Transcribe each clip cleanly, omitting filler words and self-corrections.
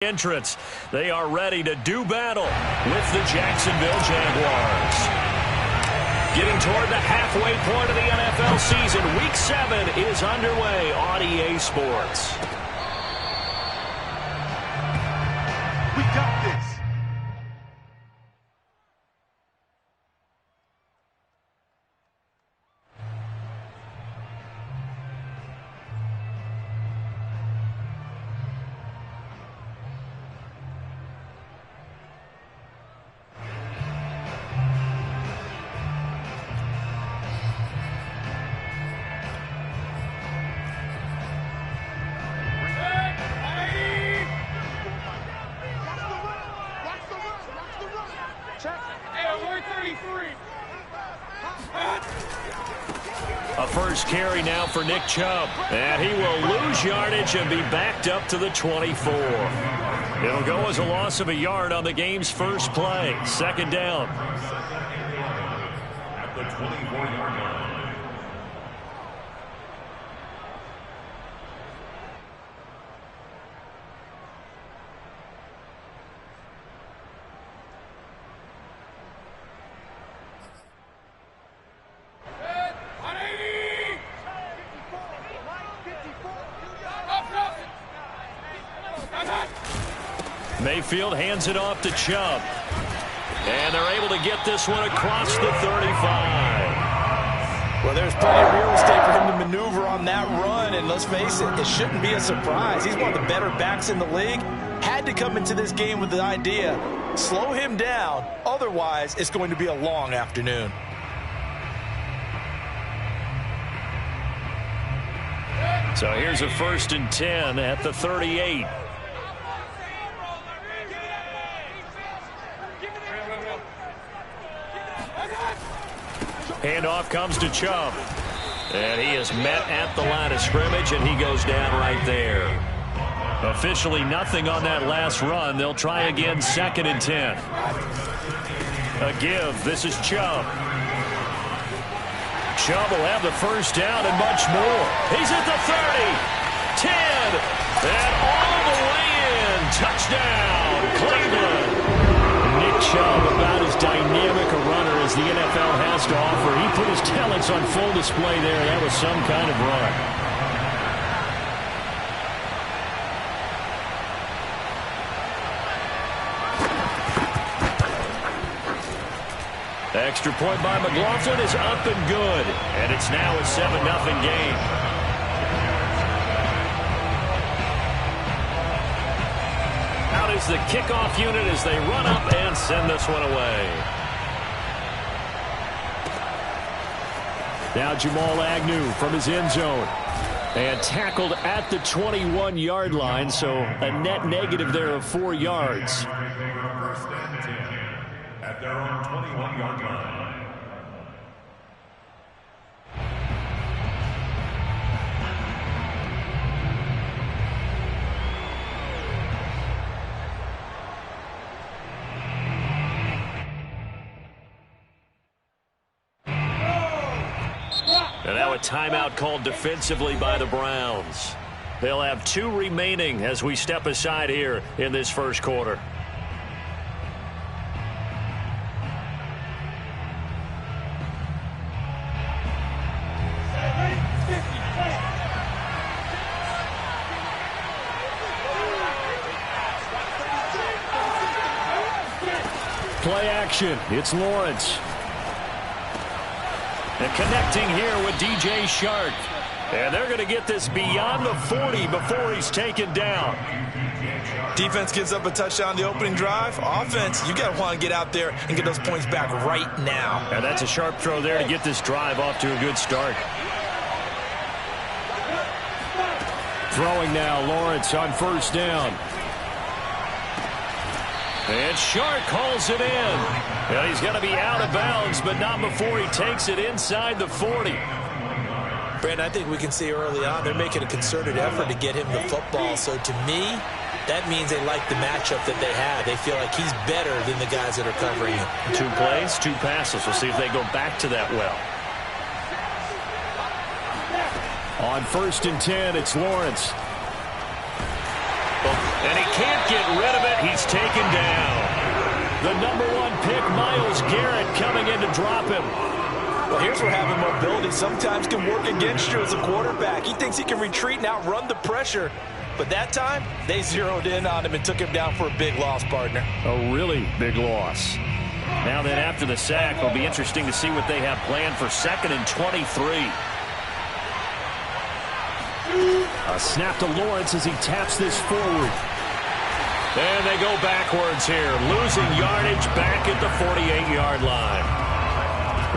Entrance. They are ready to do battle with the Jacksonville Jaguars. Getting toward the halfway point of the NFL season, Week 7 is underway on EA Sports. We got this. A first carry now for Nick Chubb, and he will lose yardage and be backed up to the 24. It'll go as a loss of a yard on the game's first play. Second down. At the 24-yard line. Mayfield hands it off to Chubb. And they're able to get this one across the 35. Well, there's plenty of real estate for him to maneuver on that run. And let's face it, it shouldn't be a surprise. He's one of the better backs in the league. Had to come into this game with the idea, slow him down. Otherwise, it's going to be a long afternoon. So here's a 1st and 10 at the 38. Handoff comes to Chubb. And he is met at the line of scrimmage, and he goes down right there. Officially nothing on that last run. They'll try again 2nd and 10. A give. This is Chubb. Chubb will have the first down and much more. He's at the 30, 10, and all the way in. Touchdown, Cleveland. Nick Chubb, about as dynamic a runner as the NFL has to offer. He put his talents on full display there. That was some kind of run. Extra point by McLaughlin is up and good. And it's now a 7-0 game. Out is the kickoff unit as they run up and send this one away. Now Jamal Agnew from his end zone. And tackled at the 21-yard line, so a net negative there of 4 yards. At their own 21-yard line. And now a timeout called defensively by the Browns. They'll have 2 remaining as we step aside here in this first quarter. Play action. It's Lawrence. And connecting here with DJ Shark. And they're going to get this beyond the 40 before he's taken down. Defense gives up a touchdown the opening drive. Offense, you got to want to get out there and get those points back right now. And that's a sharp throw there to get this drive off to a good start. Throwing now, Lawrence on first down. And Shark calls it in. And he's going to be out of bounds, but not before he takes it inside the 40. Brandon, I think we can see early on they're making a concerted effort to get him the football. So to me, that means they like the matchup that they have. They feel like he's better than the guys that are covering him. 2 plays, 2 passes. We'll see if they go back to that well. On 1st and 10, it's Lawrence. And he can't get rid of it. He's taken down. The #1 pick, Myles Garrett, coming in to drop him. Well, here's where having mobility sometimes can work against you as a quarterback. He thinks he can retreat and outrun the pressure. But that time, they zeroed in on him and took him down for a big loss, partner. A really big loss. Now then, after the sack, it'll be interesting to see what they have planned for 2nd and 23. A snap to Lawrence as he taps this forward. And they go backwards here, losing yardage back at the 48-yard line.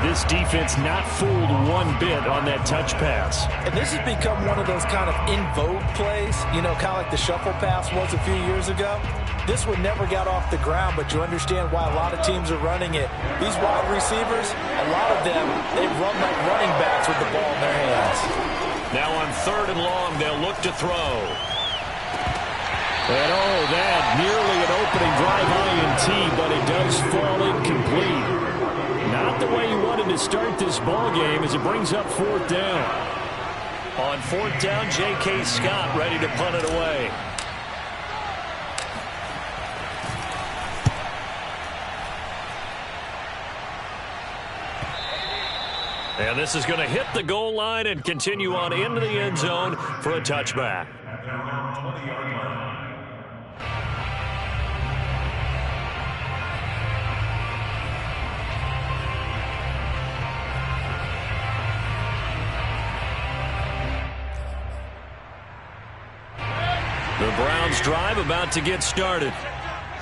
This defense not fooled one bit on that touch pass. And this has become one of those kind of in vogue plays, you know, kind of like the shuffle pass was a few years ago. This one never got off the ground, but you understand why a lot of teams are running it. These wide receivers, a lot of them, they run like running backs with the ball in their hands. Now on 3rd and long, they'll look to throw. And oh, that nearly an opening drive INT, but it does fall incomplete. Not the way you wanted to start this ball game as it brings up 4th down. On 4th down, J.K. Scott ready to punt it away. And this is going to hit the goal line and continue on into the end zone for a touchback. The Browns drive about to get started.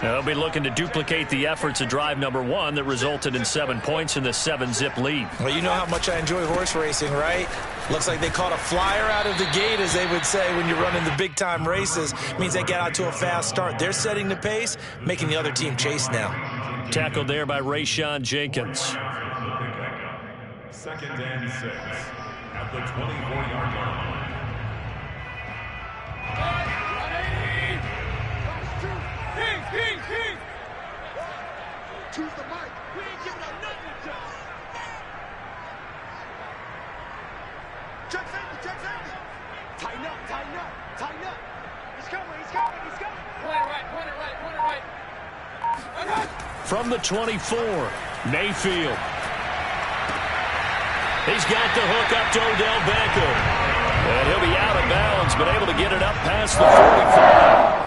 They'll be looking to duplicate the efforts of drive #1 that resulted in 7 points in the 7-zip lead. Well, you know how much I enjoy horse racing, right? Looks like they caught a flyer out of the gate, as they would say when you're running the big-time races. Means they get out to a fast start. They're setting the pace, making the other team chase now. Tackled there by Rayshawn Jenkins. 2nd and 6 at the 24-yard line. Choose the mic. We ain't giving up nothing to Jagz. Check safety, check safety. Tighten up, tighten up, tighten up. He's coming, he's coming, he's coming. Point it right. From the 24, Mayfield. He's got the hook up to Odell Beckham. And he'll be out of bounds, but able to get it up past the 45.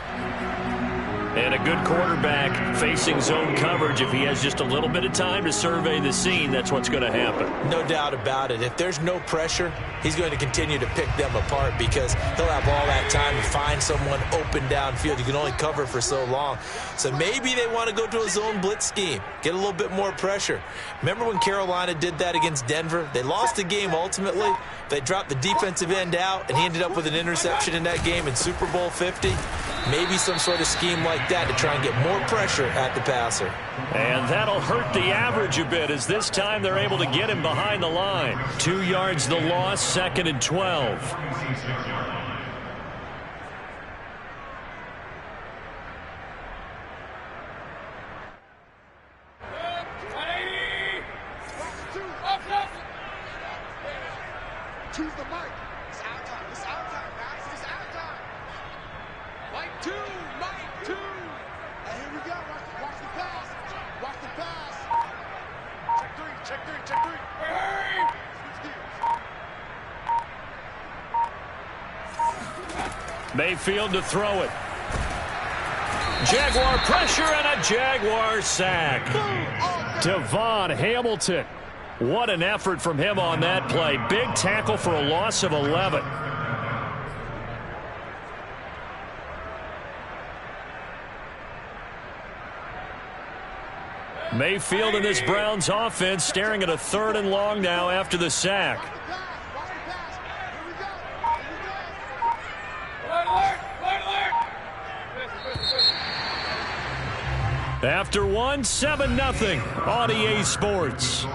And a good quarterback facing zone coverage. If he has just a little bit of time to survey the scene, that's what's going to happen. No doubt about it. If there's no pressure, he's going to continue to pick them apart because he'll have all that time to find someone open downfield. You can only cover for so long. So maybe they want to go to a zone blitz scheme, get a little bit more pressure. Remember when Carolina did that against Denver? They lost the game ultimately. They dropped the defensive end out, and he ended up with an interception in that game in Super Bowl 50. Maybe some sort of scheme like that to try and get more pressure at the passer. And that'll hurt the average a bit as this time they're able to get him behind the line. 2 yards the loss, 2nd and 12. Choose the mic. It's our time. It's our time, guys. It's our time. Mic 2. Mic 2. And here we go. Watch the pass. Watch the pass. Check 3. Check 3. Check 3. Hey! Switch gears. Mayfield to throw it. Jaguar pressure and a Jaguar sack. Devon Hamilton. What an effort from him on that play. Big tackle for a loss of 11. Mayfield and this Browns offense staring at a 3rd and long now after the sack. After one, 7-0 on EA Sports.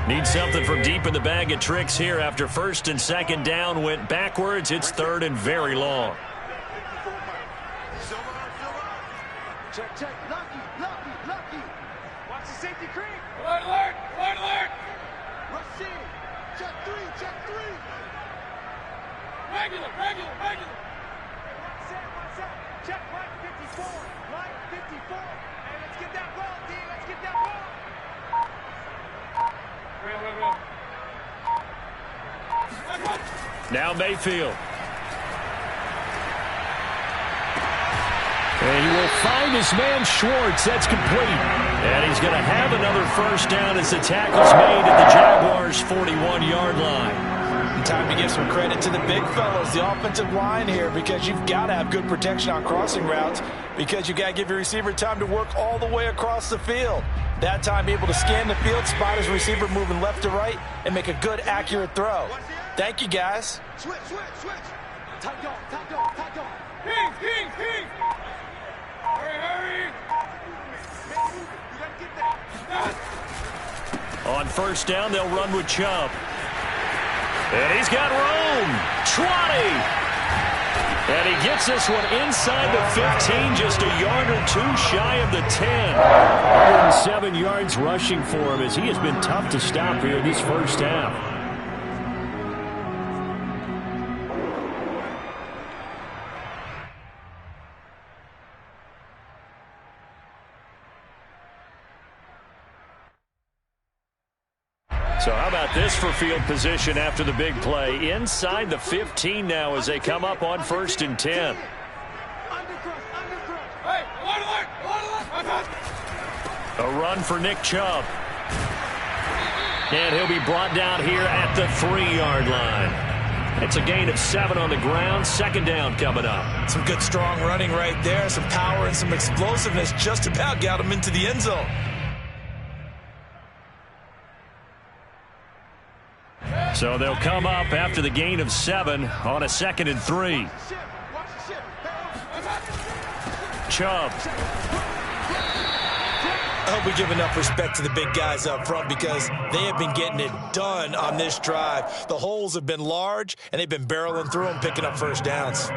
Need something from deep in the bag of tricks here after 1st and 2nd down went backwards. It's 3rd and very long. Check, check. Lucky. Watch the safety creep. Alert. Rush in. Check 3. Regular. Check line 54. Line 54. Hey, let's get that ball, D. Let's get that ball. Real. Now Mayfield. And he will find his man Schwartz. That's complete. And he's going to have another first down as the tackle's made at the Jaguars' 41-yard line. Time to give some credit to the big fellas, the offensive line here, because you've got to have good protection on crossing routes, because you've got to give your receiver time to work all the way across the field. That time, be able to scan the field, spot his receiver moving left to right, and make a good, accurate throw. Thank you, guys. Switch. Tight dog. King. Hurry. You gotta get that. On first down, they'll run with Chubb. And he's got room. 20. And he gets this one inside the 15, just a yard or two shy of the 10. 107 yards rushing for him as he has been tough to stop here this first half. So how about this for field position after the big play? Inside the 15 now as they come up on 1st and 10. A run for Nick Chubb. And he'll be brought down here at the 3-yard line. It's a gain of 7 on the ground. Second down coming up. Some good, strong running right there. Some power and some explosiveness. Just about got him into the end zone. So they'll come up after the gain of 7 on a 2nd and 3. Chubb. I hope we give enough respect to the big guys up front, because they have been getting it done on this drive. The holes have been large, and they've been barreling through them, picking up first downs.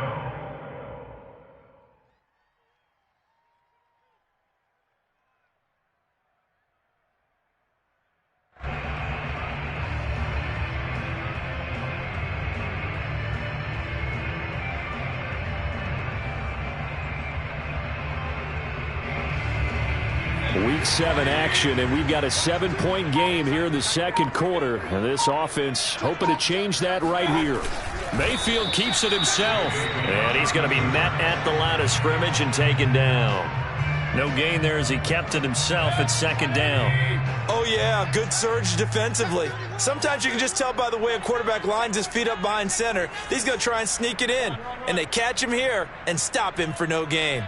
Week 7 action, and we've got a 7-point game here in the second quarter. And this offense hoping to change that right here. Mayfield keeps it himself. And he's going to be met at the line of scrimmage and taken down. No gain there as he kept it himself at 2nd down. Oh, yeah, good surge defensively. Sometimes you can just tell by the way a quarterback lines his feet up behind center. He's going to try and sneak it in. And they catch him here and stop him for no gain.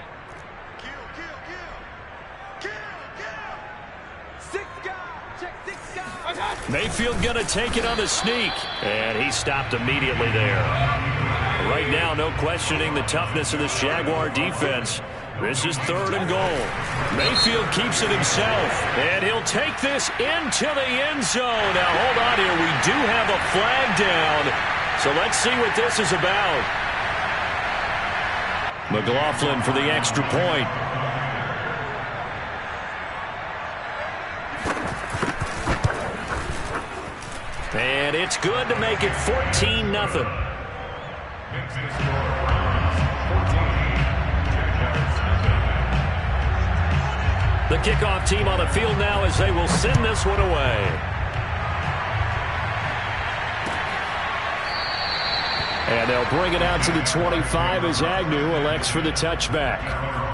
Mayfield going to take it on the sneak, and he stopped immediately there. Right now, no questioning the toughness of this Jaguar defense. This is 3rd and goal. Mayfield keeps it himself, and he'll take this into the end zone. Now, hold on here. We do have a flag down, so let's see what this is about. McLaughlin for the extra point. And it's good to make it 14-0. The kickoff team on the field now as they will send this one away. And they'll bring it out to the 25 as Agnew elects for the touchback.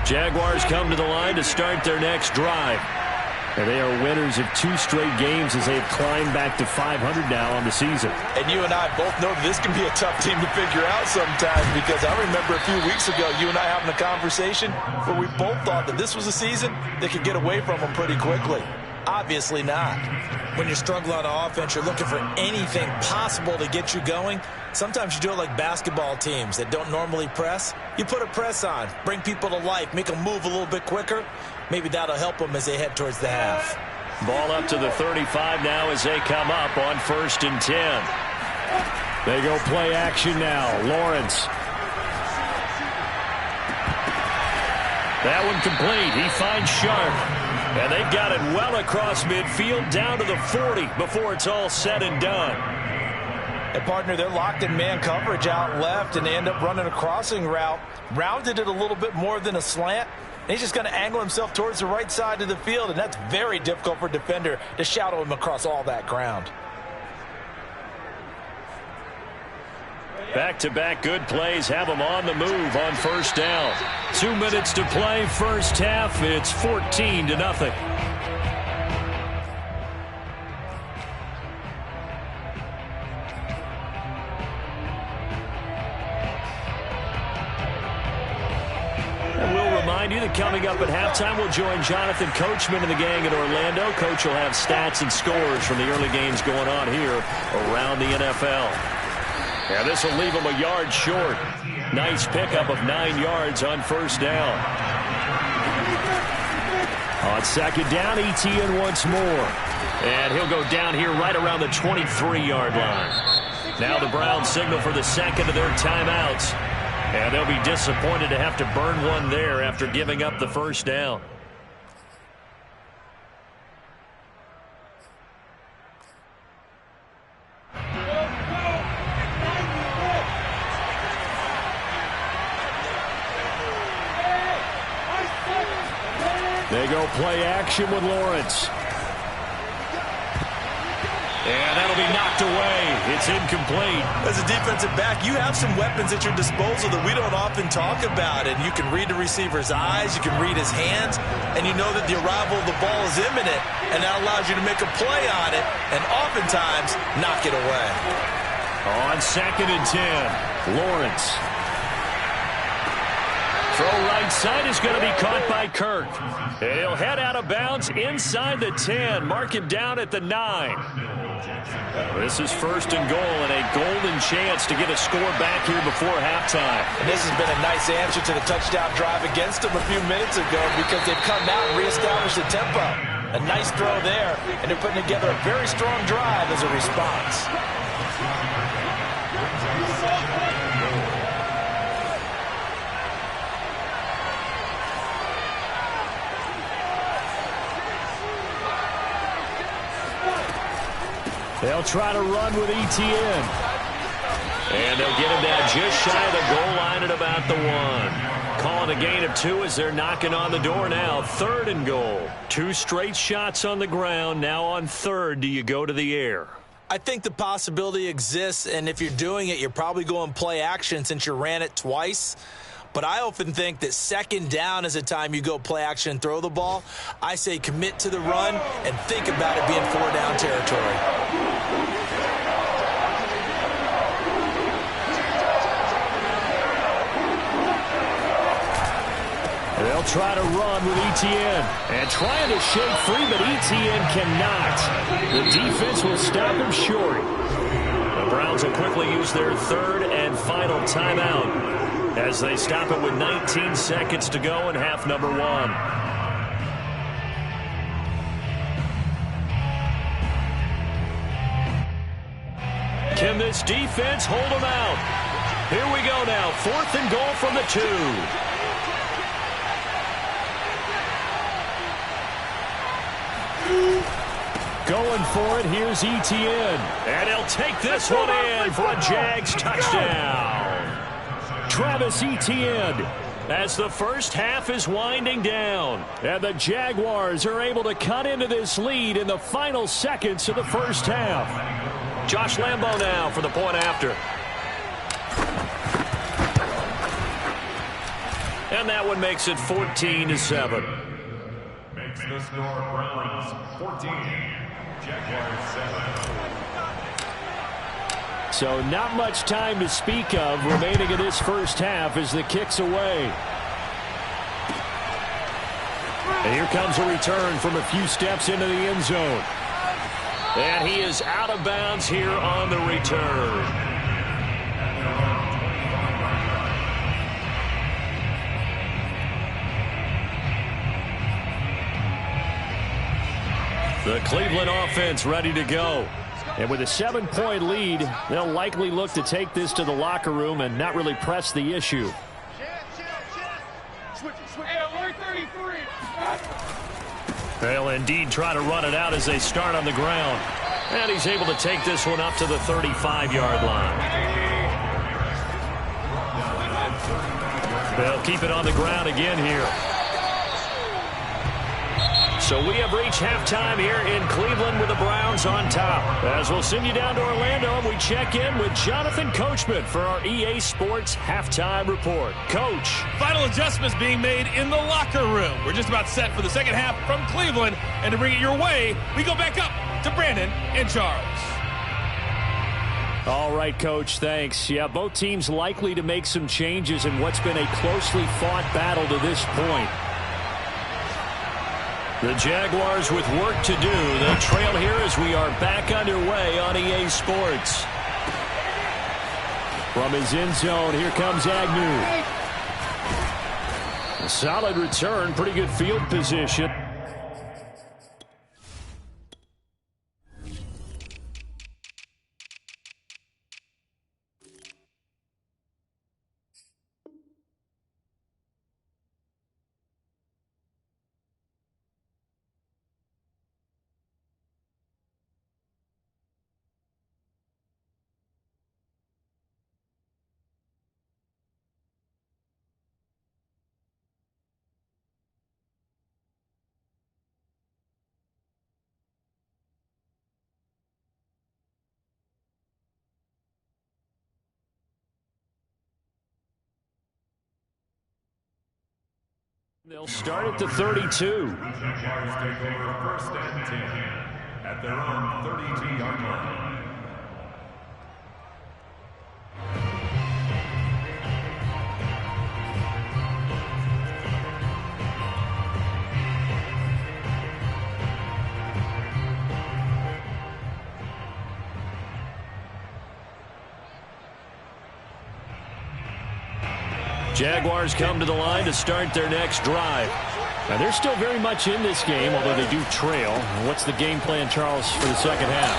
Jaguars come to the line to start their next drive. And they are winners of 2 straight games as they've climbed back to 500 now on the season. And you and I both know that this can be a tough team to figure out sometimes, because I remember a few weeks ago you and I having a conversation where we both thought that this was a season that could get away from them pretty quickly. Obviously not. When you're struggling on offense, you're looking for anything possible to get you going. Sometimes you do it like basketball teams that don't normally press. You put a press on, bring people to life, make them move a little bit quicker. Maybe that'll help them as they head towards the half. Ball up to the 35 now as they come up on 1st and 10. They go play action now. Lawrence. That one complete. He finds Sharp. And they've got it well across midfield down to the 40 before it's all said and done. And, partner, they're locked in man coverage out left, and they end up running a crossing route. Rounded it a little bit more than a slant. And he's just going to angle himself towards the right side of the field, and that's very difficult for a defender to shadow him across all that ground. Back-to-back good plays have them on the move on 1st down. 2 minutes to play, first half. It's 14-0. And we'll remind you that coming up at halftime, we'll join Jonathan Coachman and the gang in Orlando. Coach will have stats and scores from the early games going on here around the NFL. Yeah, this will leave him a yard short. Nice pickup of 9 yards on 1st down. On 2nd down, Etienne once more. And he'll go down here right around the 23-yard line. Now the Browns signal for the second of their timeouts. And they'll be disappointed to have to burn one there after giving up the 1st down. They go play action with Lawrence. And that'll be knocked away. It's incomplete. As a defensive back, you have some weapons at your disposal that we don't often talk about. And you can read the receiver's eyes, you can read his hands, and you know that the arrival of the ball is imminent, and that allows you to make a play on it and oftentimes knock it away. On 2nd and 10, Lawrence. Throw right side is going to be caught by Kirk. He'll head out of bounds inside the 10. Mark it down at the 9. This is 1st and goal and a golden chance to get a score back here before halftime. And this has been a nice answer to the touchdown drive against them a few minutes ago because they've come out and reestablished the tempo. A nice throw there, and they're putting together a very strong drive as a response. They'll try to run with Etienne. And they'll get him down just shy of the goal line at about the 1. Calling a gain of 2 as they're knocking on the door now. 3rd and goal. 2 straight shots on the ground. Now on 3rd, do you go to the air? I think the possibility exists, and if you're doing it, you're probably going play action since you ran it twice. But I often think that 2nd down is a time you go play action and throw the ball. I say commit to the run and think about it being 4-down territory. They'll try to run with Etienne. And trying to shake free, but Etienne cannot. The defense will stop him short. The Browns will quickly use their 3rd and final timeout as they stop it with 19 seconds to go in half number 1. Can this defense hold them out? Here we go now. 4th and goal from the 2. Going for it, here's Etienne. And he'll take this one in for a Jagz touchdown. Travis Etienne as the first half is winding down. And the Jaguars are able to cut into this lead in the final seconds of the first half. Josh Lambo now for the point after. And that one makes it 14-7. Makes the score Browns 14, Jaguars 7. So not much time to speak of remaining in this first half as the kick's away. And here comes a return from a few steps into the end zone. And he is out of bounds here on the return. The Cleveland offense ready to go. And with a 7-point lead, they'll likely look to take this to the locker room and not really press the issue. They'll indeed try to run it out as they start on the ground. And he's able to take this one up to the 35-yard line. They'll keep it on the ground again here. So we have reached halftime here in Cleveland with the Browns on top. As we'll send you down to Orlando, and we check in with Jonathan Coachman for our EA Sports Halftime Report. Coach. Final adjustments being made in the locker room. We're just about set for the second half from Cleveland. And to bring it your way, we go back up to Brandon and Charles. All right, Coach, thanks. Yeah, both teams likely to make some changes in what's been a closely fought battle to this point. The Jaguars with work to do. They trail here as we are back underway on EA Sports. From his end zone, here comes Agnew. A solid return, pretty good field position. They'll start at the 32. The Jaguars take over first and 10 at their own 32-yard line. Jaguars come to the line to start their next drive. Now, they're still very much in this game, although they do trail. What's the game plan, Charles, for the second half?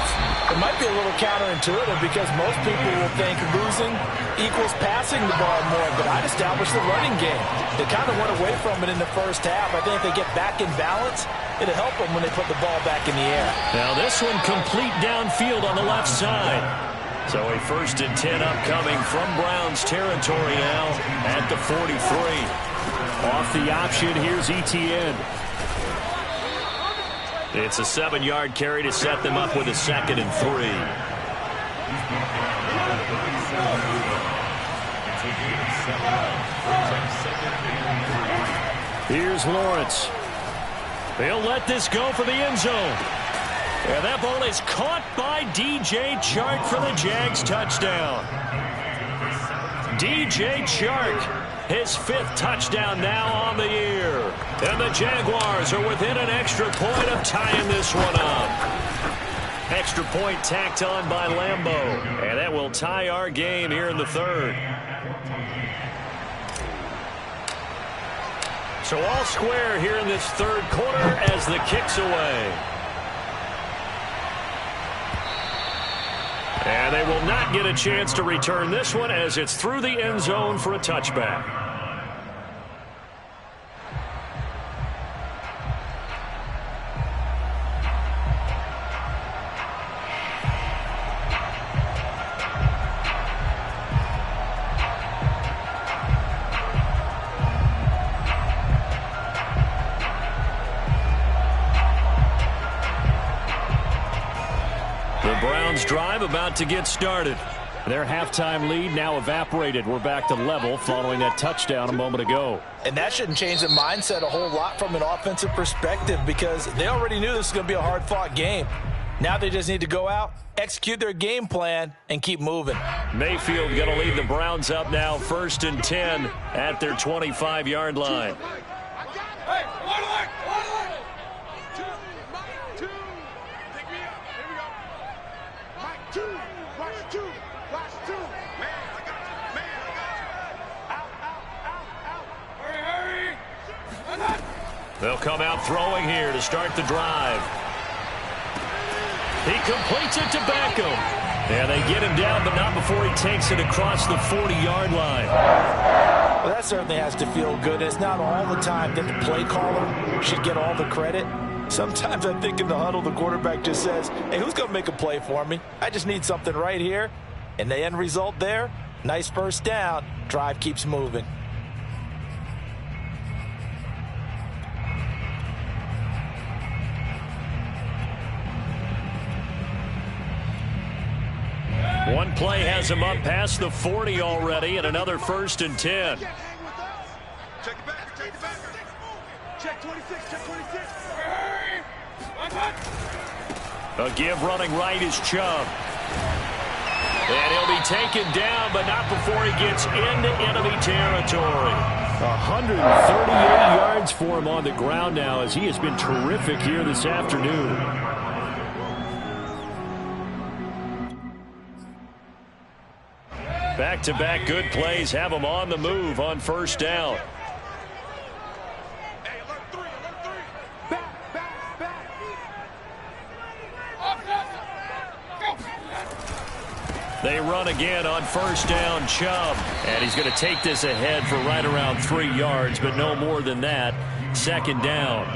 It might be a little counterintuitive because most people will think losing equals passing the ball more, but I'd establish the running game. They kind of went away from it in the first half. I think if they get back in balance, it'll help them when they put the ball back in the air. Now this one complete downfield on the left side. So a 1st and 10 upcoming from Browns territory now at the 43. Off the option, here's Etienne. It's a 7-yard carry to set them up with a 2nd and 3. Here's Lawrence. They'll let this go for the end zone. And that ball is caught by DJ Chark for the Jags touchdown. DJ Chark, his 5th touchdown now on the year. And the Jaguars are within an extra point of tying this one up. Extra point tacked on by Lambo. And that will tie our game here in the 3rd. So all square here in this 3rd quarter as the kick's away. And they will not get a chance to return this one as it's through the end zone for a touchback. Drive about to get started. Their halftime lead now evaporated. We're back to level following that touchdown a moment ago. And that shouldn't change the mindset a whole lot from an offensive perspective because they already knew this was going to be a hard-fought game. Now they just need to go out, execute their game plan, and keep moving. Mayfield going to lead the Browns up now 1st and 10 at their 25-yard line. Hey, one leg. Two. Pick me up. Here we go. Mike, two. Watch two. Man, I got you. Out. Hurry. They'll come out throwing here to start the drive. He completes it to Beckham. And they get him down, but not before he takes it across the 40-yard line. Well, that certainly has to feel good. It's not all the time that the play caller should get all the credit. Sometimes I think in the huddle, the quarterback just says, hey, who's going to make a play for me? I just need something right here. And the end result there, nice first down. Drive keeps moving. One play has him up past the 40 already, and another 1st and 10. Check it back, check it back. Check 26, check 26. A give running right is Chubb. And he'll be taken down, but not before he gets into enemy territory. 138 yards for him on the ground now, as he has been terrific here this afternoon. Back-to-back good plays have him on the move on 1st down. Hey, alert three. Back. They run again on 1st down, Chubb. And he's going to take this ahead for right around 3 yards, but no more than that. 2nd down.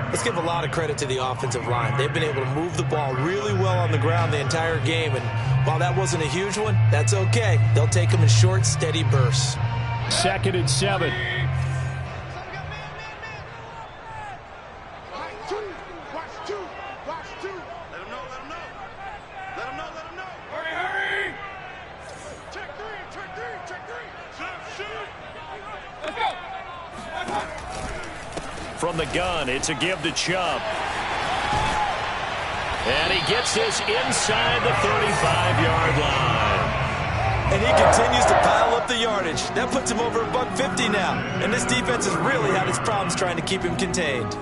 Let's give a lot of credit to the offensive line. They've been able to move the ball really well on the ground the entire game. And while that wasn't a huge one, that's okay. They'll take them in short, steady bursts. 2nd and 7. Watch two. Let him know. Hurry. Check three. Shoot. Let's go. From the gun, it's a give to Chubb. And he gets this inside the 35-yard line. And he continues to pile up the yardage. That puts him over $150 now. And this defense has really had its problems trying to keep him contained.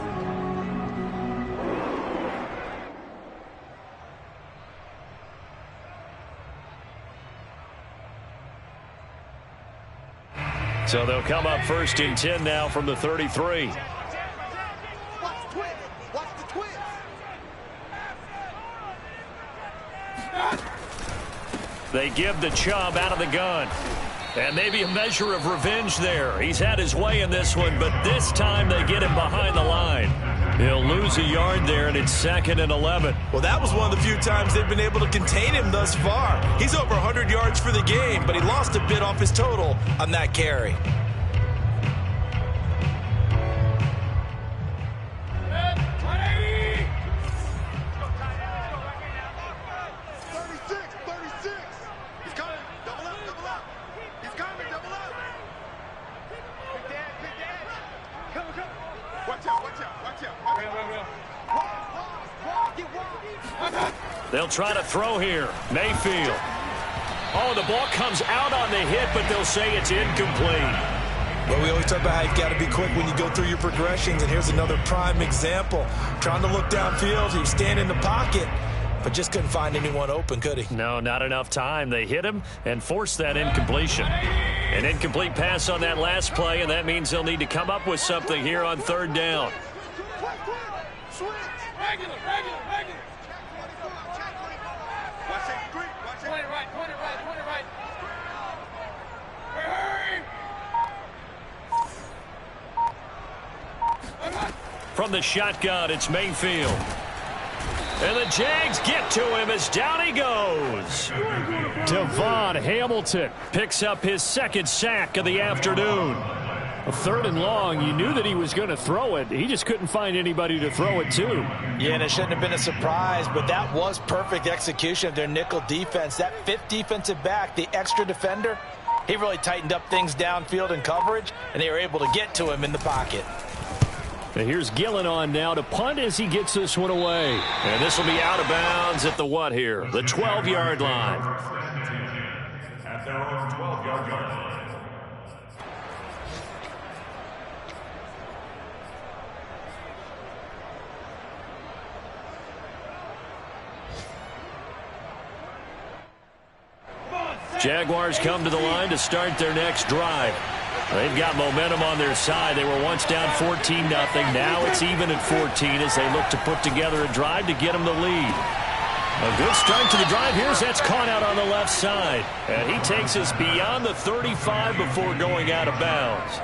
So they'll come up 1st and 10 now from the 33. Watch the twins. They give the Chubb out of the gun. And maybe a measure of revenge there. He's had his way in this one, but this time they get him behind the line. He'll lose a yard there, and it's 2nd and 11. Well, that was one of the few times they've been able to contain him thus far. He's over 100 yards for the game, but he lost a bit off his total on that carry. 36. He's coming. Double up. He's coming. Double up. Big dad. Come. Watch out. They'll try to throw here. Mayfield. Oh, the ball comes out on the hit, but they'll say it's incomplete. Well, we always talk about how you've got to be quick when you go through your progressions, and here's another prime example. Trying to look downfield, he was standing in the pocket, but just couldn't find anyone open, could he? No, not enough time. They hit him and forced that incompletion. An incomplete pass on that last play, and that means they'll need to come up with something here on 3rd down. Switch. Regular. Watch it. 20 right. Hurry. From the shotgun, it's Mayfield. And the Jags get to him as down he goes. Devon Hamilton picks up his 2nd sack of the afternoon. A 3rd and long, you knew that he was going to throw it. He just couldn't find anybody to throw it to. Yeah, and it shouldn't have been a surprise, but that was perfect execution of their nickel defense. That 5th defensive back, the extra defender, he really tightened up things downfield in coverage, and they were able to get to him in the pocket. And here's Gillen on now to punt as he gets this one away. And this will be out of bounds at the what here? The 12-yard line. At their own 12-yard line. Jaguars come to the line to start their next drive. They've got momentum on their side. They were once down 14-0. Now it's even at 14 as they look to put together a drive to get them the lead. A good start to the drive. Here's that's caught out on the left side. And he takes us beyond the 35 before going out of bounds.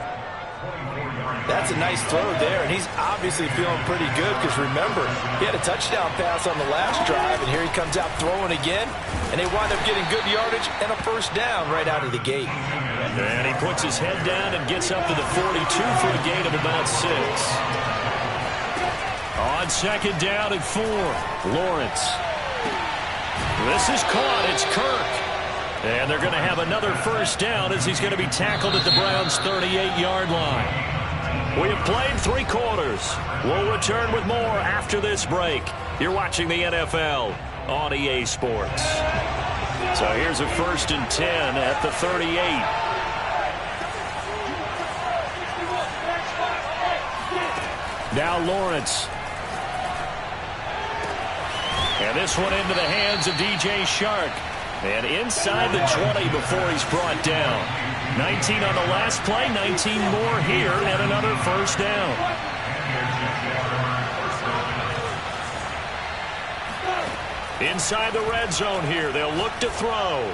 That's a nice throw there, and he's obviously feeling pretty good because, remember, he had a touchdown pass on the last drive, and here he comes out throwing again, and they wind up getting good yardage and a first down right out of the gate. And he puts his head down and gets up to the 42 for a gain of about 6. On second down and 4, Lawrence. This is caught. It's Kirk. And they're going to have another first down as he's going to be tackled at the Browns' 38-yard line. We have played 3 quarters. We'll return with more after this break. You're watching the NFL on EA Sports. So here's a 1st and 10 at the 38. Now Lawrence. And this one into the hands of DJ Shark. And inside the 20 before he's brought down. 19 on the last play, 19 more here, and another first down. Inside the red zone here, they'll look to throw.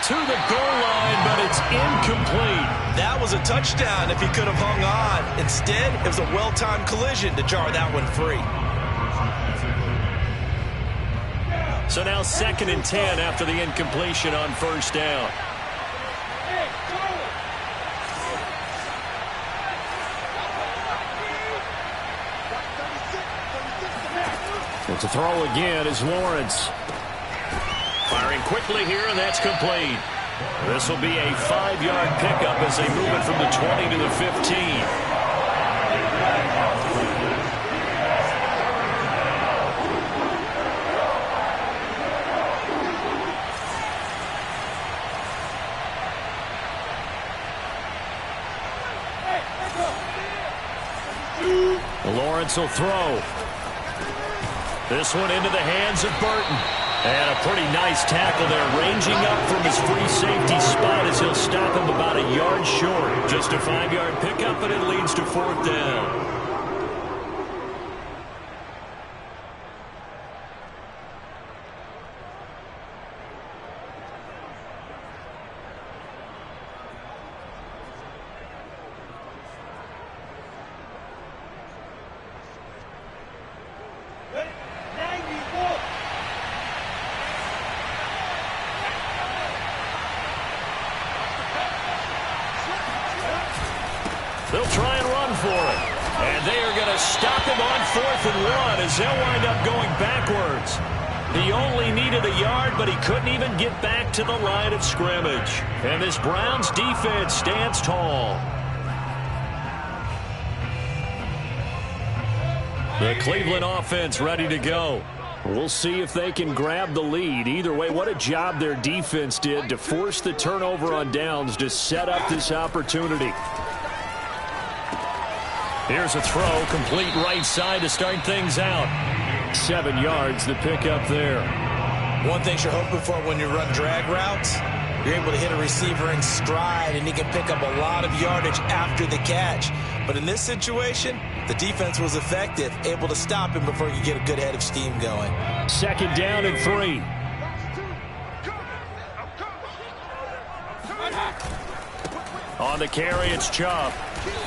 To the goal line, but it's incomplete. That was a touchdown if he could have hung on. Instead, it was a well-timed collision to jar that one free. So now 2nd and 10 after the incompletion on first down. And to throw again is Lawrence. Firing quickly here, and that's complete. This will be a 5-yard pickup as they move it from the 20 to the 15. Lawrence will throw. This one into the hands of Burton. And a pretty nice tackle there, ranging up from his free safety spot as he'll stop him about a yard short. Just a 5-yard pickup, and it leads to 4th down. They'll try and run for it. And they are going to stop him on 4th and 1 as they'll wind up going backwards. He only needed a yard, but he couldn't even get back to the line of scrimmage. And this Browns defense stands tall. The Cleveland offense ready to go. We'll see if they can grab the lead. Either way, what a job their defense did to force the turnover on downs to set up this opportunity. Here's a throw, complete right side to start things out. 7 yards, the pickup there. One thing you're hoping for when you run drag routes, you're able to hit a receiver in stride, and he can pick up a lot of yardage after the catch. But in this situation, the defense was effective, able to stop him before you get a good head of steam going. 2nd down and 3. On the carry, it's Chubb.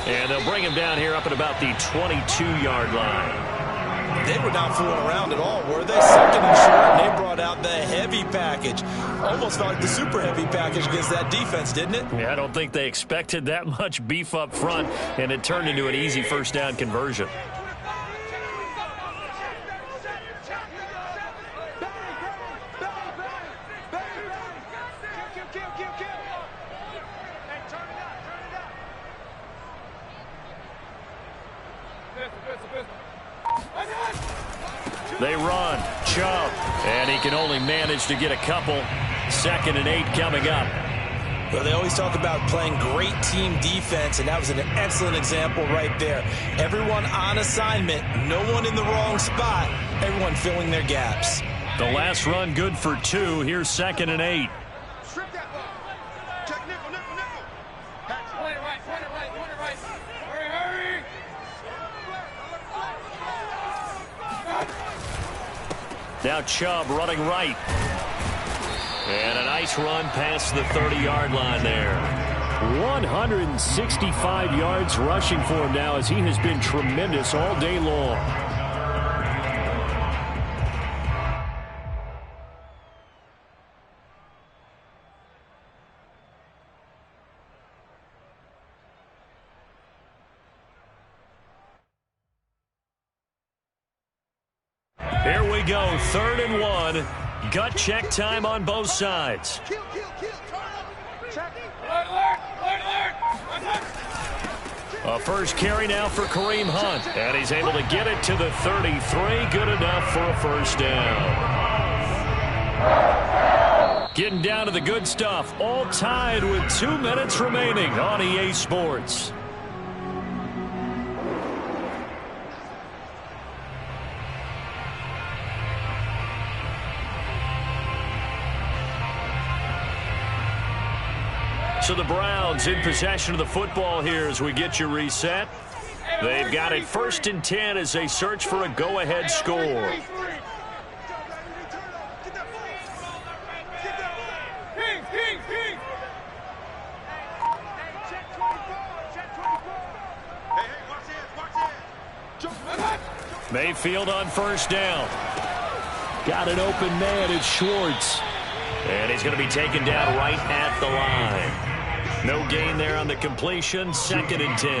And they'll bring him down here up at about the 22-yard line. They were not fooling around at all, were they? 2nd and short, and they brought out the heavy package. Almost felt like the super heavy package against that defense, didn't it? Yeah, I don't think they expected that much beef up front, and it turned into an easy first down conversion. They run, Chubb, and he can only manage to get a couple. 2nd and 8 coming up. Well, they always talk about playing great team defense, and that was an excellent example right there. Everyone on assignment, no one in the wrong spot, everyone filling their gaps. The last run good for 2. Here's 2nd and 8. Strip that ball. Check nickel, nickel, nickel. Point it right, point it right, point it right. Hurry, hurry. Now Chubb running right. And a nice run past the 30-yard line there. 165 yards rushing for him now as he has been tremendous all day long. Here we go, 3rd and 1. Gut check time on both sides. Kill, turn up. Check. A first carry now for Kareem Hunt. And he's able to get it to the 33. Good enough for a first down. Getting down to the good stuff. All tied with 2 minutes remaining on EA Sports. So the Browns in possession of the football here as we get you reset. They've got it 1st and 10 as they search for a go-ahead score. Mayfield on first down. Got an open man. It's Schwartz. And he's going to be taken down right at the line. No gain there on the completion. 2nd and 10.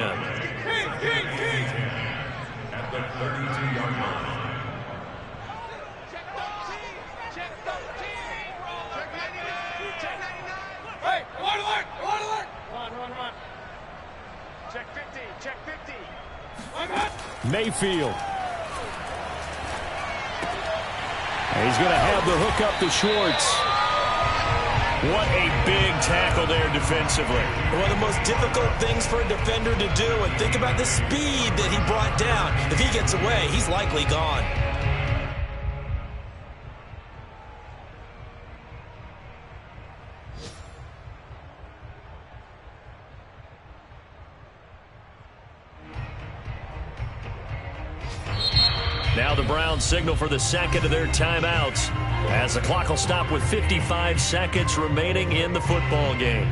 At the 32-yard line. Hey, one alert. Run. Check 50. Mayfield. And he's going to have the hook up to Schwartz. What a big tackle there defensively. One of the most difficult things for a defender to do. And think about the speed that he brought down. If he gets away, he's likely gone. Now the Browns signal for the second of their timeouts as the clock will stop with 55 seconds remaining in the football game.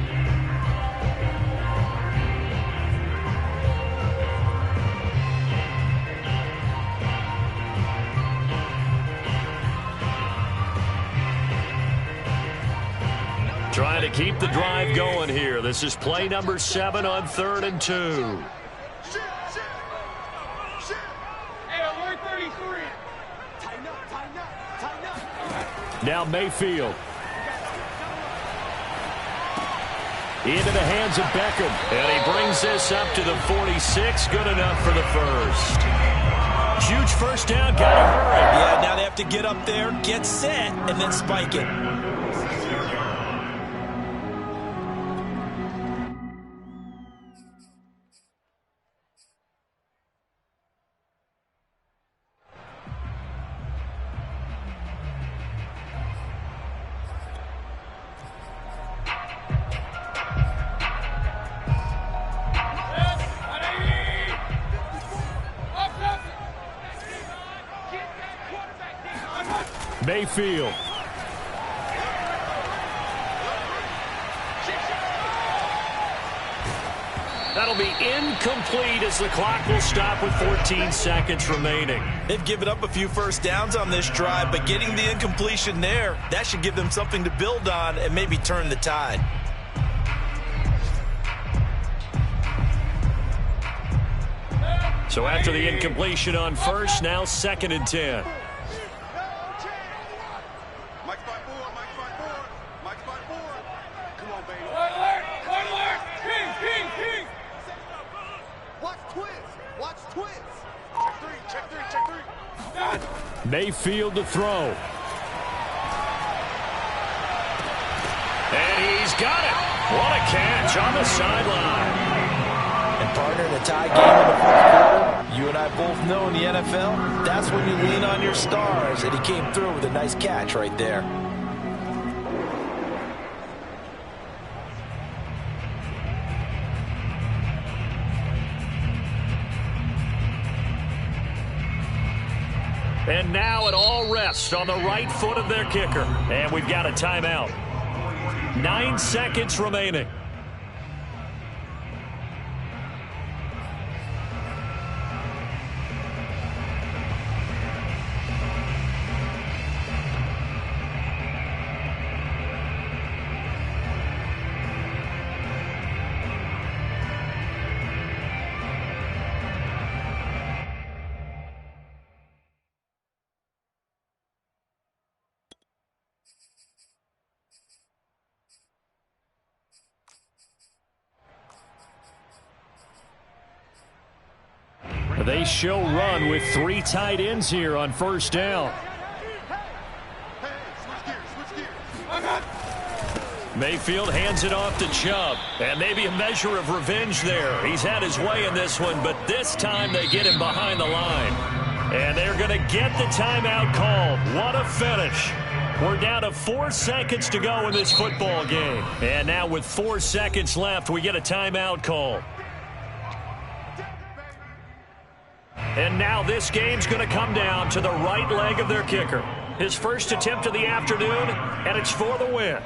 Trying to keep the drive going here. This is play number 7 on 3rd and 2. Now Mayfield. Into the hands of Beckham. And he brings this up to the 46. Good enough for the first. Huge first down. Got to hurry. Yeah, now they have to get up there, get set, and then spike it. Mayfield. That'll be incomplete as the clock will stop with 14 seconds remaining. They've given up a few first downs on this drive, but getting the incompletion there, that should give them something to build on and maybe turn the tide. So after the incompletion on first, now 2nd and 10. Mayfield to throw. And he's got it. What a catch on the sideline. And partner, in a tie game in the 4th quarter, you and I both know in the NFL, that's when you lean on your stars, and he came through with a nice catch right there. And now it all rests on the right foot of their kicker. And we've got a timeout. 9 seconds remaining. They show run with 3 tight ends here on first down. Mayfield hands it off to Chubb. And maybe a measure of revenge there. He's had his way in this one, but this time they get him behind the line. And they're going to get the timeout called. What a finish. We're down to 4 seconds to go in this football game. And now with 4 seconds left, we get a timeout call. And now this game's going to come down to the right leg of their kicker. His first attempt of the afternoon, and it's for the win.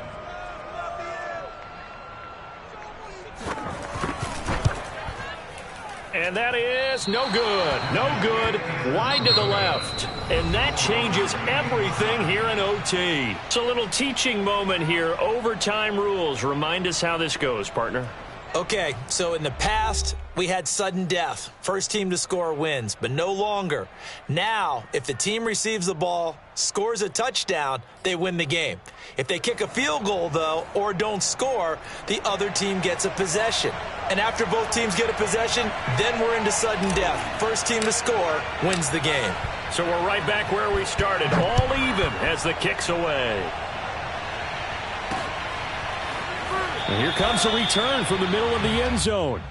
And that is no good. No good. Wide to the left. And that changes everything here in OT. It's a little teaching moment here. Overtime rules. Remind us how this goes, partner. Okay, so in the past, we had sudden death. First team to score wins, but no longer. Now, if the team receives the ball, scores a touchdown, they win the game. If they kick a field goal, though, or don't score, the other team gets a possession. And after both teams get a possession, then we're into sudden death. First team to score wins the game. So we're right back where we started, all even as the kick's away. And here comes a return from the middle of the end zone.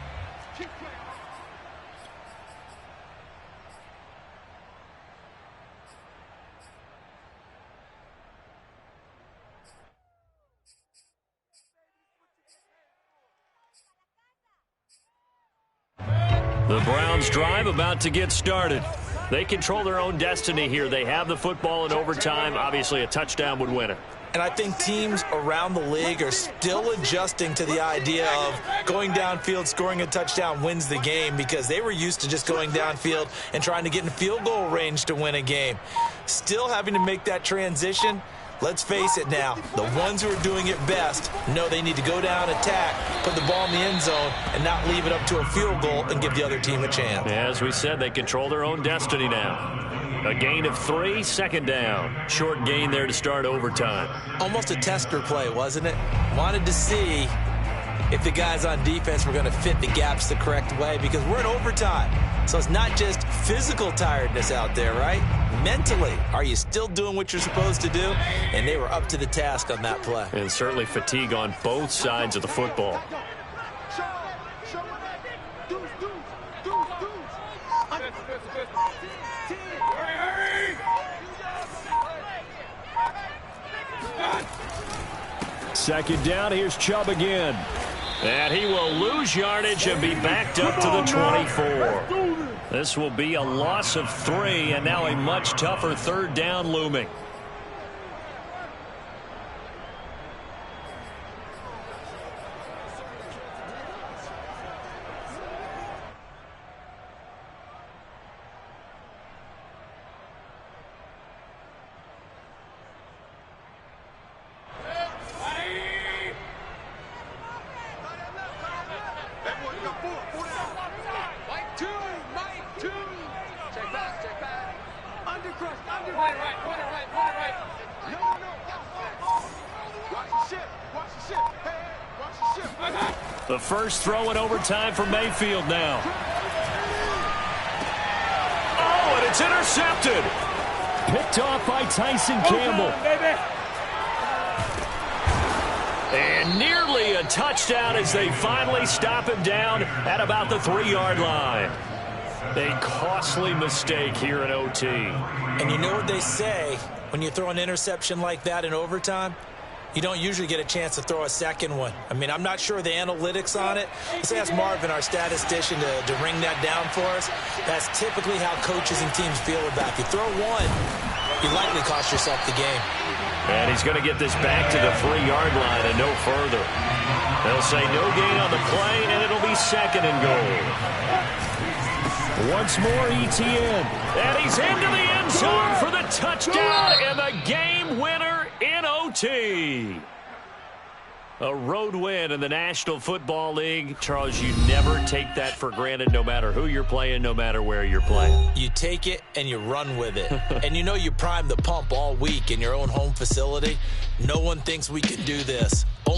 The Browns drive about to get started. They control their own destiny here. They have the football in overtime. Obviously, a touchdown would win it. And I think teams around the league are still adjusting to the idea of going downfield, scoring a touchdown wins the game, because they were used to just going downfield and trying to get in field goal range to win a game. Still having to make that transition. Let's face it now, the ones who are doing it best know they need to go down, attack, put the ball in the end zone, and not leave it up to a field goal and give the other team a chance. As we said, they control their own destiny now. A gain of 3, second down. Short gain there to start overtime. Almost a tester play, wasn't it? Wanted to see if the guys on defense were going to fit the gaps the correct way, because we're in overtime. So it's not just physical tiredness out there, right? Mentally, are you still doing what you're supposed to do? And they were up to the task on that play. And certainly fatigue on both sides of the football. Second down, here's Chubb again. And he will lose yardage and be backed up to the 24. This will be a loss of 3, and now a much tougher third down looming. The first throw in overtime for Mayfield now. Oh, and it's intercepted. Picked off by Tyson Campbell. And nearly a touchdown as they finally stop him down at about the 3-yard line. A costly mistake here in OT. And you know what they say when you throw an interception like that in overtime? You don't usually get a chance to throw a second one. I mean, I'm not sure the analytics on it. Let's ask Marvin, our statistician, to ring that down for us. That's typically how coaches and teams feel about it. If you throw one, you likely cost yourself the game. And he's going to get this back to the 3-yard line and no further. They'll say no gain on the play, and it'll be 2nd and goal. Once more, ETN. And he's into the end zone for the touchdown and the game winner in OT. A road win in the National Football League. Charles, you never take that for granted, no matter who you're playing, no matter where you're playing. You take it and you run with it. And you know you prime the pump all week in your own home facility. No one thinks we can do this. Only